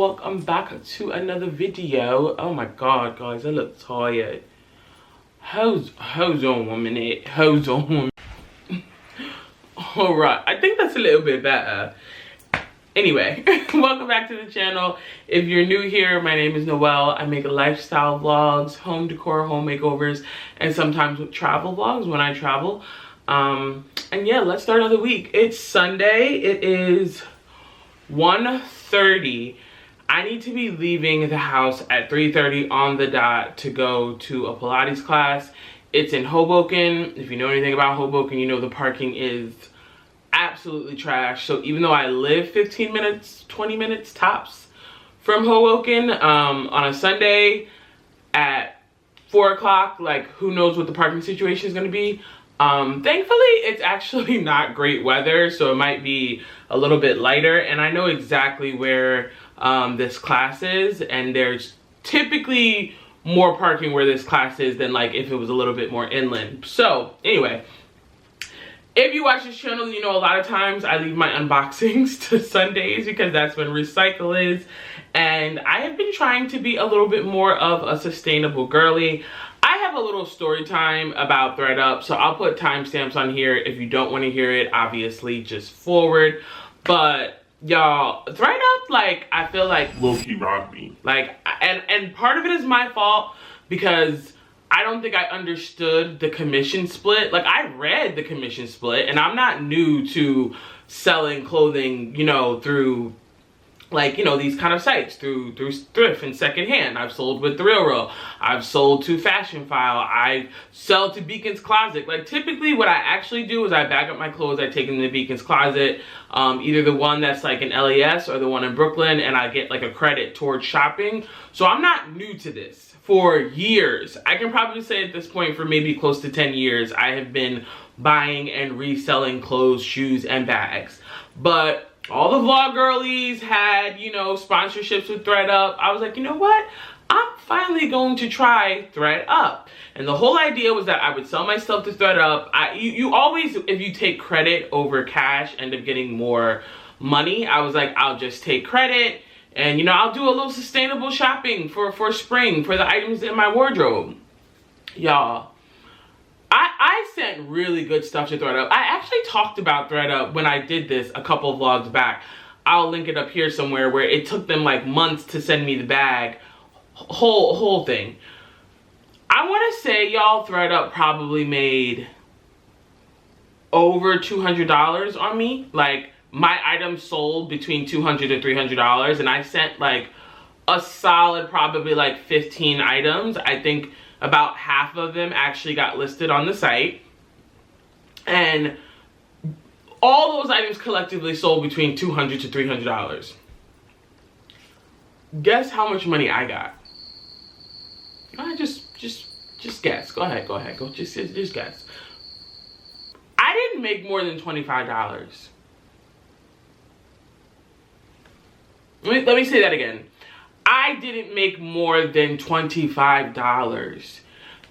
welcome back to another video. Oh my god, guys, I look tired. Hold on 1 minute. Hold on 1 minute. Alright, I think that's a little bit better. Anyway, welcome back to the channel. If you're new here, my name is Noelle. I make lifestyle vlogs, home decor, home makeovers, and sometimes travel vlogs when I travel. And yeah, let's start another week. It's Sunday. It is 1:30. I need to be leaving the house at 3:30 on the dot to go to a Pilates class. It's in Hoboken. If you know anything about Hoboken, you know the parking is absolutely trash. So even though I live 15 minutes, 20 minutes tops from Hoboken, on a Sunday at 4 o'clock, like who knows what the parking situation is going to be. Thankfully it's actually not great weather, so it might be a little bit lighter, and I know exactly where this class is, and there's typically more parking where this class is than like if it was a little bit more inland. So anyway, if you watch this channel, you know a lot of times I leave my unboxings to Sundays because that's when recycle is, and I have been trying to be a little bit more of a sustainable girly. I have a little story time about ThreadUp, so I'll put timestamps on here. If you don't want to hear it, obviously just forward. But y'all, ThreadUp, like, I feel like low-key robbed me. Like, and part of it is my fault because I don't think I understood the commission split. Like, I read the commission split, and I'm not new to selling clothing, you know, through, like, you know, these kind of sites, through thrift and secondhand. I've sold with ThreadUp. I've sold to Fashion File. I sell to Beacon's Closet. Like, typically what I actually do is I bag up my clothes, I take them to Beacon's Closet, either the one that's like in LAS or the one in Brooklyn, and I get like a credit towards shopping. So I'm not new to this. For years, I can probably say at this point for maybe close to 10 years, I have been buying and reselling clothes, shoes, and bags. But all the vlog girlies had, you know, sponsorships with ThreadUp. I was like, you know what? I'm finally going to try ThreadUp. And the whole idea was that I would sell my stuff to ThreadUp. You always, if you take credit over cash, end up getting more money. I was like, I'll just take credit. And, you know, I'll do a little sustainable shopping for spring, for the items in my wardrobe. Y'all, I sent really good stuff to ThreadUp. I actually talked about ThreadUp when I did this a couple of vlogs back. I'll link it up here somewhere, where it took them like months to send me the bag. Whole thing. I want to say, y'all, ThreadUp probably made over $200 on me. Like, my items sold between $200 to $300, and I sent like a solid probably like 15 items. I think about half of them actually got listed on the site, and all those items collectively sold between $200 to $300. Guess how much money I got? Just guess. Go ahead. Go just guess. I didn't make more than $25. Let me say that again. I didn't make more than $25,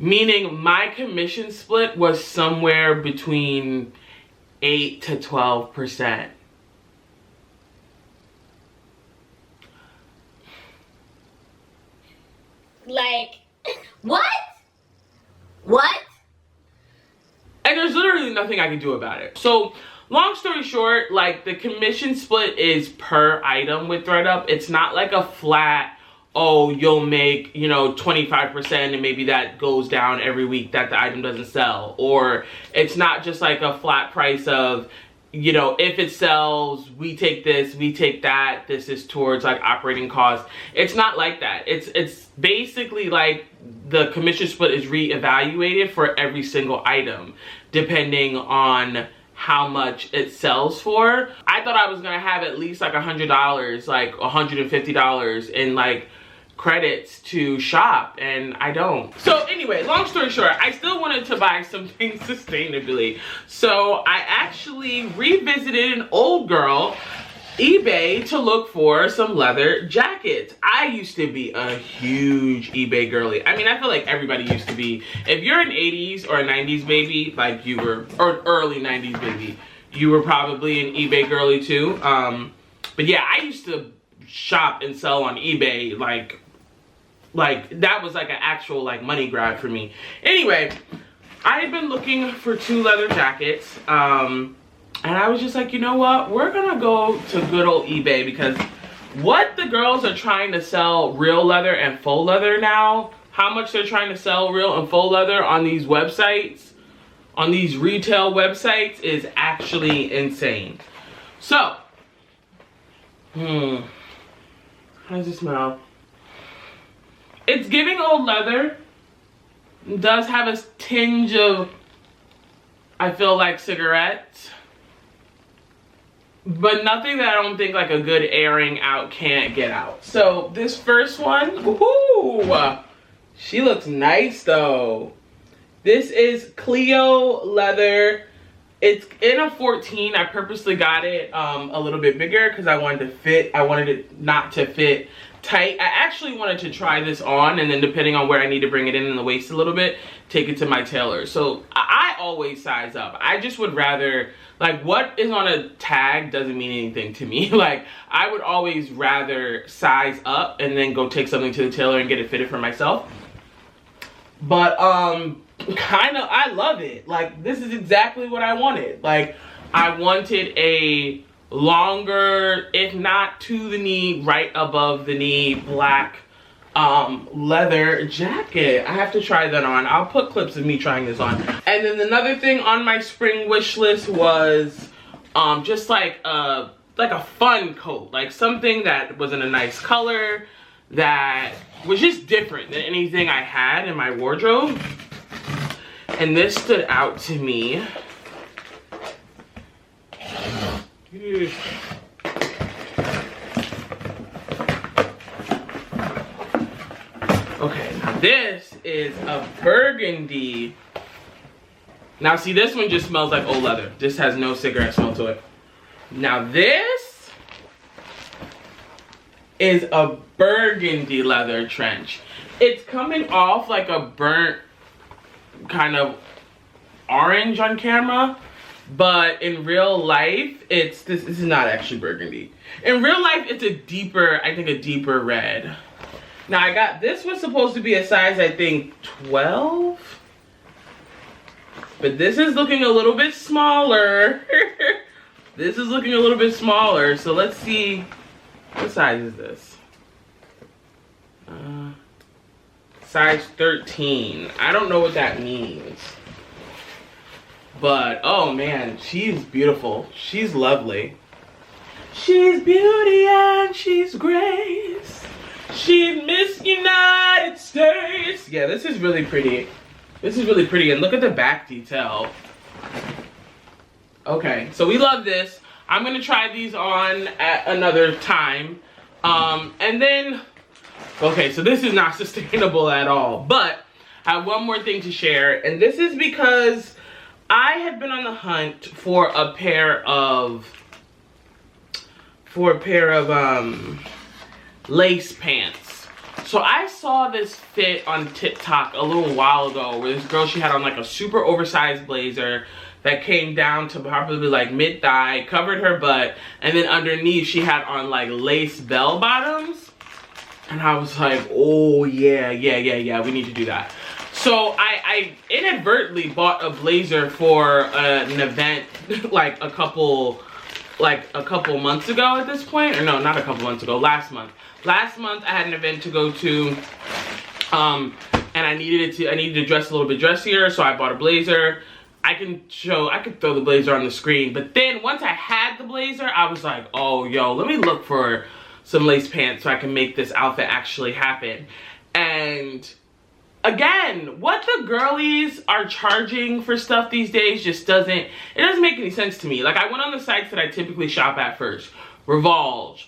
meaning my commission split was somewhere between 8 to 12%. Like, what? What? And there's literally nothing I can do about it. So, long story short, like, the commission split is per item with ThreadUp. It's not like a flat, oh, you'll make, you know, 25% and maybe that goes down every week that the item doesn't sell. Or it's not just like a flat price of, you know, if it sells, we take this, we take that, this is towards like operating costs. It's not like that. It's basically like the commission split is reevaluated for every single item, depending on how much it sells for. I thought I was gonna have at least like $100, like $150 in like credits to shop, and I don't. So anyway, long story short, I still wanted to buy something sustainably. So I actually revisited an old girl eBay to look for some leather jackets. I used to be a huge eBay girly. I mean, I feel like everybody used to be. If you're an 80s or a 90s baby, like you were, or early 90s baby, you were probably an eBay girly too. But yeah, I used to shop and sell on eBay. Like that was like an actual like money grab for me. Anyway, I had been looking for 2 leather jackets, and I was just like, you know what, we're gonna go to good old eBay, because what the girls are trying to sell real leather and faux leather now, how much they're trying to sell real and faux leather on these websites, on these retail websites, is actually insane. So, how does it smell? It's giving old leather. It does have a tinge of, I feel like, cigarettes. But nothing that I don't think like a good airing out can't get out. So this first one, ooh, she looks nice though. This is Clio leather. It's in a 14. I purposely got it a little bit bigger because I wanted it not to fit tight. I actually wanted to try this on, and then depending on where I need to bring it in the waist a little bit, take it to my tailor. So I always size up. I just would rather, like, what is on a tag doesn't mean anything to me. Like, I would always rather size up and then go take something to the tailor and get it fitted for myself. But kind of, I love it. Like, this is exactly what I wanted. Like, I wanted a longer, if not to the knee, right above the knee, black leather jacket. I have to try that on. I'll put clips of me trying this on. And then another thing on my spring wish list was just like a fun coat, like something that was in a nice color, that was just different than anything I had in my wardrobe. And this stood out to me. Okay, now this is a burgundy. Now see, this one just smells like old leather. This has no cigarette smell to it. Now this is a burgundy leather trench. It's coming off like a burnt kind of orange on camera, but in real life, this is not actually burgundy. In real life, it's a deeper, I think a deeper red. Now I got, this was supposed to be a size, I think 12, but this is looking a little bit smaller. This is looking a little bit smaller, so let's see, what size is this? Size 13. I don't know what that means. But, oh man, she's beautiful. She's lovely. She's beauty and she's grace. She's Miss United States. Yeah, this is really pretty. This is really pretty. And look at the back detail. Okay, so we love this. I'm going to try these on at another time. And then, okay, so this is not sustainable at all. But I have one more thing to share. And this is because I had been on the hunt for a pair of lace pants. So I saw this fit on TikTok a little while ago where this girl, she had on like a super oversized blazer that came down to probably like mid-thigh, covered her butt, and then underneath she had on like lace bell bottoms. And I was like, oh yeah, we need to do that. So I inadvertently bought a blazer for an event like a couple months ago at this point. Or no, not a couple months ago, last month. Last month I had an event to go to, and I needed to dress a little bit dressier, so I bought a blazer. I could throw the blazer on the screen, but then once I had the blazer, I was like, oh yo, let me look for some lace pants so I can make this outfit actually happen. And again, what the girlies are charging for stuff these days just doesn't make any sense to me. Like, I went on the sites that I typically shop at first. Revolve,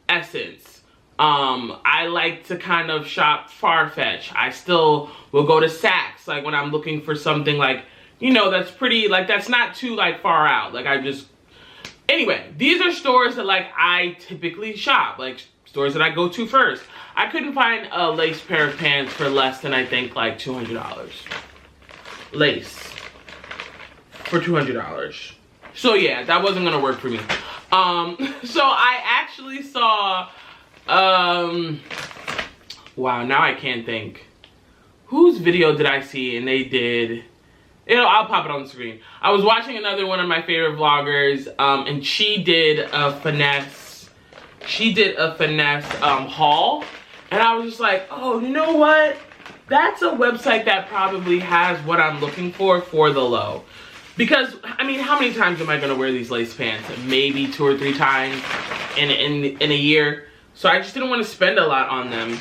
Essence. I like to kind of shop Farfetch. I still will go to Saks, like when I'm looking for something like, you know, that's pretty, like that's not too like far out. Like anyway, these are stores that like I typically shop, like stores that I go to first. I couldn't find a lace pair of pants for less than I think like $200. Lace for $200. So yeah, that wasn't gonna work for me. So I actually saw, wow, now I can't think. Whose video did I see? And they did, I'll pop it on the screen. I was watching another one of my favorite vloggers, and she did a finesse haul. And I was just like, oh, you know what? That's a website that probably has what I'm looking for the low. Because, I mean, how many times am I gonna wear these lace pants? Maybe 2 or 3 times in a year. So I just didn't want to spend a lot on them.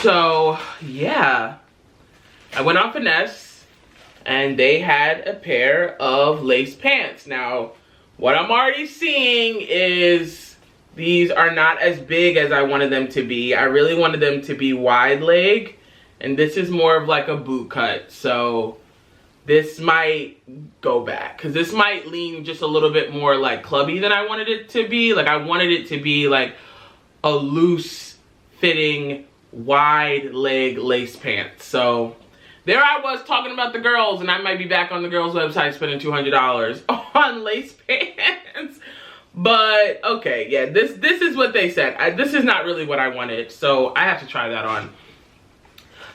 So, yeah. I went on Finesse, and they had a pair of lace pants. Now, what I'm already seeing is these are not as big as I wanted them to be. I really wanted them to be wide leg, and this is more of like a boot cut. So this might go back, because this might lean just a little bit more like clubby than I wanted it to be. Like I wanted it to be like a loose fitting wide leg lace pants. So there I was talking about the girls, and I might be back on the girls website spending $200 on lace pants. But okay, yeah, this is what they said. This is not really what I wanted, so I have to try that on.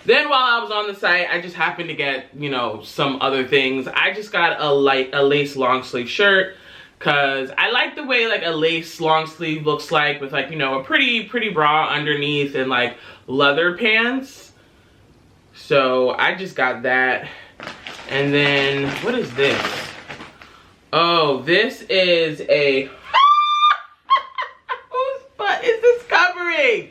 Then while I was on the site, I just happened to get, you know, some other things. I just got a lace long sleeve shirt, because I like the way like a lace long sleeve looks like, with like, you know, a pretty bra underneath and like leather pants. So I just got that. And then what is this? Oh, this is a whose butt is this covering?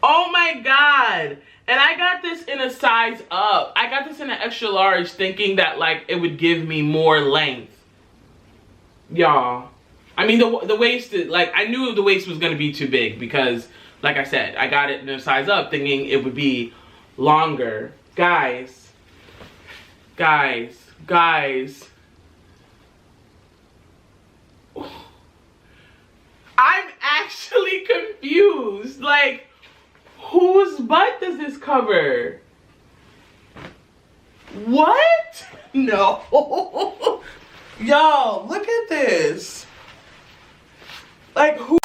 Oh my god. And I got this in a size up. I got this in an extra large, thinking that like it would give me more length. Y'all, I mean the waist, like I knew the waist was gonna be too big, because like I said, I got it in a size up thinking it would be longer. Guys. I'm actually confused. Like, whose butt does this cover? What? No. Y'all, look at this. Like, who?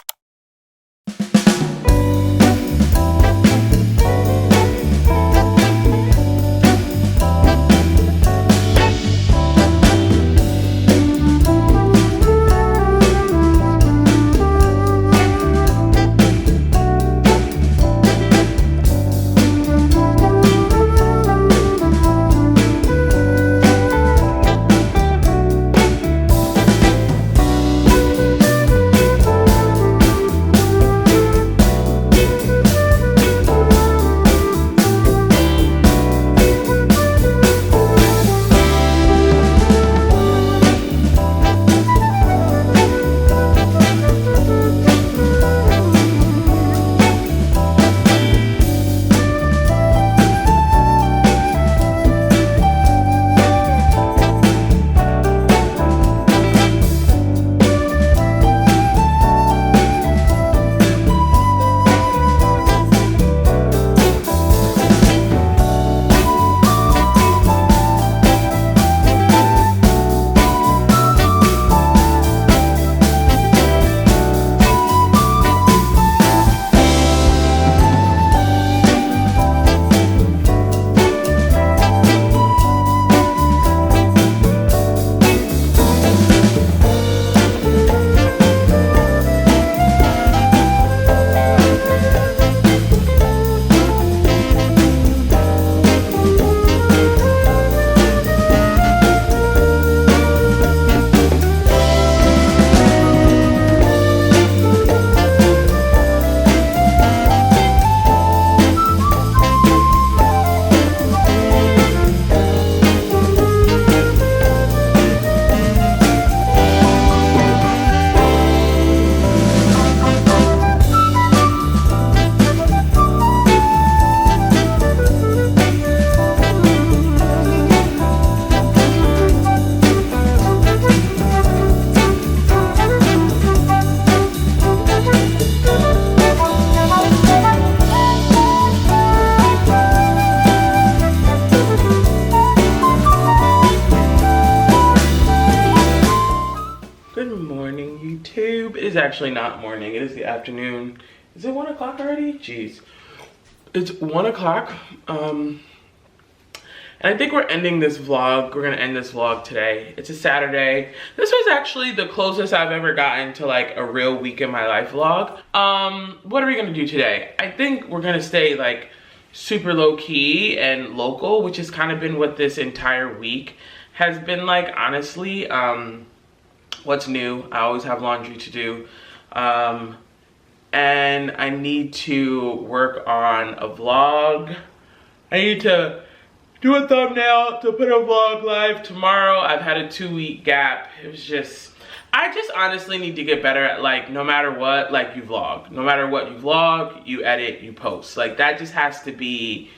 is actually not morning, it is the afternoon. Is it 1 o'clock already? Jeez. It's 1 o'clock. And I think we're ending this vlog. We're gonna end this vlog today. It's a Saturday. This was actually the closest I've ever gotten to like a real week in my life vlog. What are we gonna do today? I think we're gonna stay like super low key and local, which has kind of been what this entire week has been like, honestly. What's new? I always have laundry to do. And I need to work on a vlog. I need to do a thumbnail to put a vlog live tomorrow. I've had a 2-week gap. It was just, I just honestly need to get better at like, no matter what, like you vlog. No matter what you vlog, you edit, you post. Like that just has to be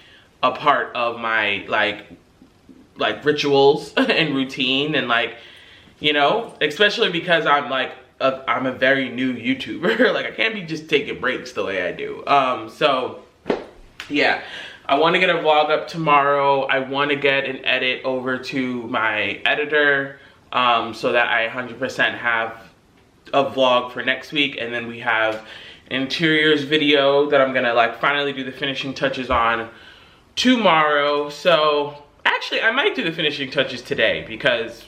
a part of my like rituals and routine, and like, you know, especially because I'm like, I'm a very new YouTuber. Like I can't be just taking breaks the way I do. So yeah, I want to get a vlog up tomorrow. I want to get an edit over to my editor so that I 100% have a vlog for next week. And then we have interiors video that I'm gonna like finally do the finishing touches on tomorrow. So actually I might do the finishing touches today, because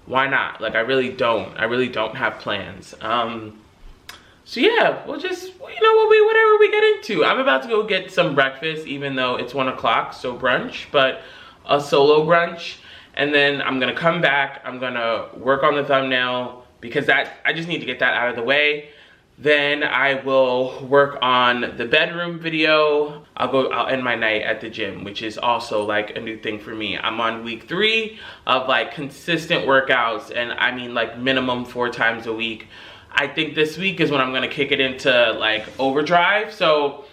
why not? Like I really don't have plans. So yeah, we'll just, you know, whatever we get into. I'm about to go get some breakfast, even though it's 1 o'clock, so brunch, but a solo brunch. And then I'm gonna come back, I'm gonna work on the thumbnail, because I just need to get that out of the way. Then I will work on the bedroom video. I'll end my night at the gym, which is also like a new thing for me. I'm on week 3 of like consistent workouts, and I mean like minimum 4 times a week. I think this week is when I'm gonna kick it into like overdrive. So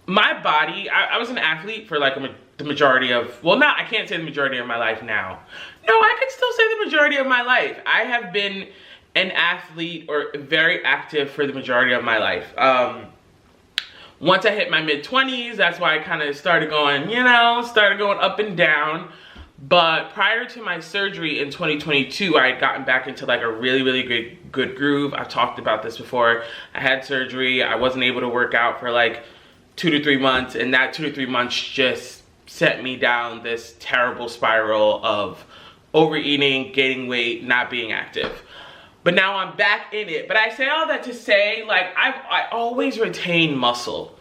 my body, I was an athlete for like the majority of, well, not, I can't say the majority of my life now. No, I could still say the majority of my life. I have been an athlete or very active for the majority of my life. Once I hit my mid-20s, that's why I kind of started going, you know, up and down. But prior to my surgery in 2022, I had gotten back into like a really good groove. I've talked about this before. I had surgery. I wasn't able to work out for like 2 to 3 months, and that 2 to 3 months just set me down this terrible spiral of overeating, gaining weight, not being active. But now I'm back in it. But I say all that to say, like, I always retain muscle.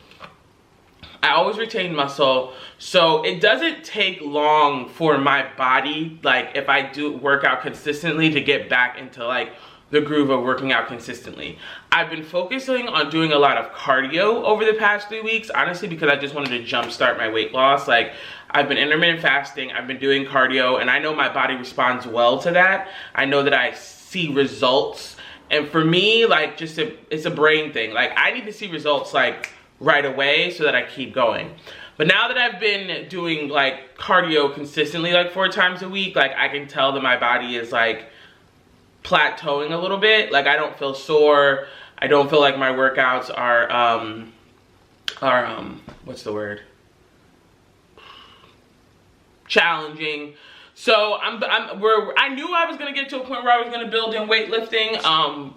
I always retain muscle. So it doesn't take long for my body, like, if I do work out consistently, to get back into, like, the groove of working out consistently. I've been focusing on doing a lot of cardio over the past 3 weeks, honestly, because I just wanted to jumpstart my weight loss. Like, I've been intermittent fasting, I've been doing cardio, and I know my body responds well to that. I know that I see results, and for me, like, it's a brain thing. Like, I need to see results like right away so that I keep going. But now that I've been doing like cardio consistently, like 4 times a week, like I can tell that my body is like plateauing a little bit. Like, I don't feel sore. I don't feel like my workouts are what's the word? Challenging. So I knew I was gonna get to a point where I was gonna build in weightlifting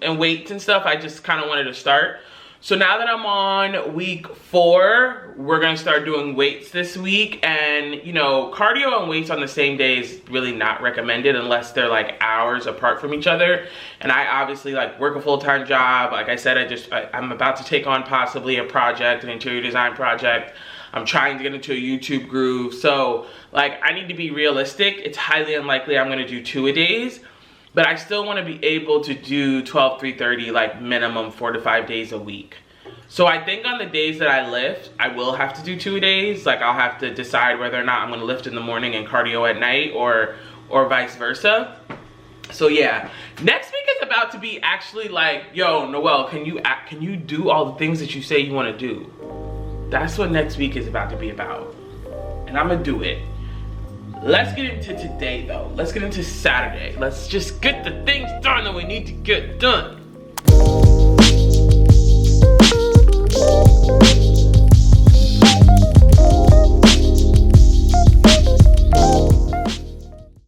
and weights and stuff. I just kind of wanted to start. So now that I'm on week 4, we're gonna start doing weights this week. And you know, cardio and weights on the same day is really not recommended unless they're like hours apart from each other. And I obviously like work a full-time job. Like I said, I'm about to take on possibly a project, an interior design project. I'm trying to get into a YouTube groove. So like, I need to be realistic. It's highly unlikely I'm gonna do 2-a-days, but I still wanna be able to do 12, 330, like minimum 4 to 5 days a week. So I think on the days that I lift, I will have to do 2-a-days. Like, I'll have to decide whether or not I'm gonna lift in the morning and cardio at night, or vice versa. So yeah, next week is about to be actually like, yo, Noelle, can you do all the things that you say you wanna do? That's what next week is about to be about. And I'm gonna do it. Let's get into today though. Let's get into Saturday. Let's just get the things done that we need to get done.